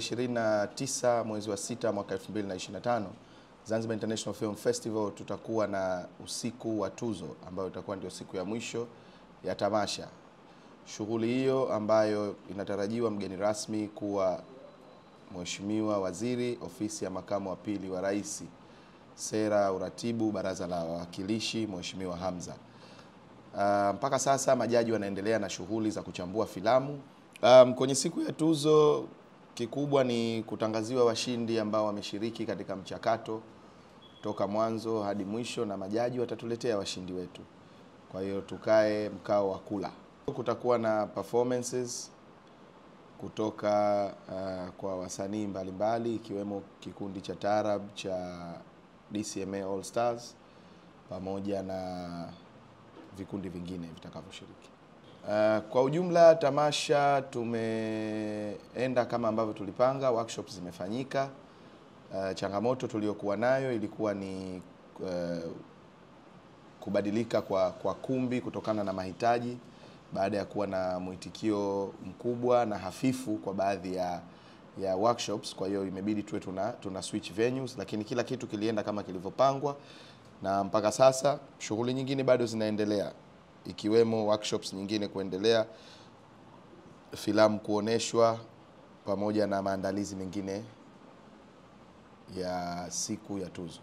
tarehe 29 mwezi wa 6 mwaka 2025, Zanzibar International Film Festival tutakuwa na usiku wa tuzo ambayo itakuwa ndio siku ya mwisho ya tamasha. Shughuli hiyo ambayo inatarajiwa mgeni rasmi kuwa Mheshimiwa Waziri, Ofisi ya Makamu wa Pili wa Rais, Sera, Uratibu, Baraza la Wawakilishi, Mheshimiwa Hamza. Mpaka sasa majaji wanaendelea na shughuli za kuchambua filamu. Kwenye siku ya tuzo kikubwa ni kutangaziwa washindi ambao wameshiriki katika mchakato toka mwanzo hadi mwisho, na majaji watatuletea washindi wetu. Kwa hiyo tukae mkao wa kula. Kutakuwa na performances kutoka kwa wasanii mbalimbali ikiwemo kikundi cha taarab cha DCMA All Stars pamoja na vikundi vingine vitakavyoshiriki. Kwa ujumla tamasha tumeenda kama ambavyo tulipanga, workshops zimefanyika. Changamoto tuliyokuwa nayo ilikuwa ni kubadilika kwa kumbi kutokana na mahitaji baada ya kuwa na mwitikio mkubwa na hafifu kwa baadhi ya workshops. Kwa hiyo imebidi tuwe tuna switch venues, lakini kila kitu kilienda kama kilivyopangwa, na mpaka sasa shughuli nyingine bado zinaendelea ikiwemo workshops nyingine kuendelea, filamu kuoneshwa pamoja na maandalizi mengine ya siku ya tuzo.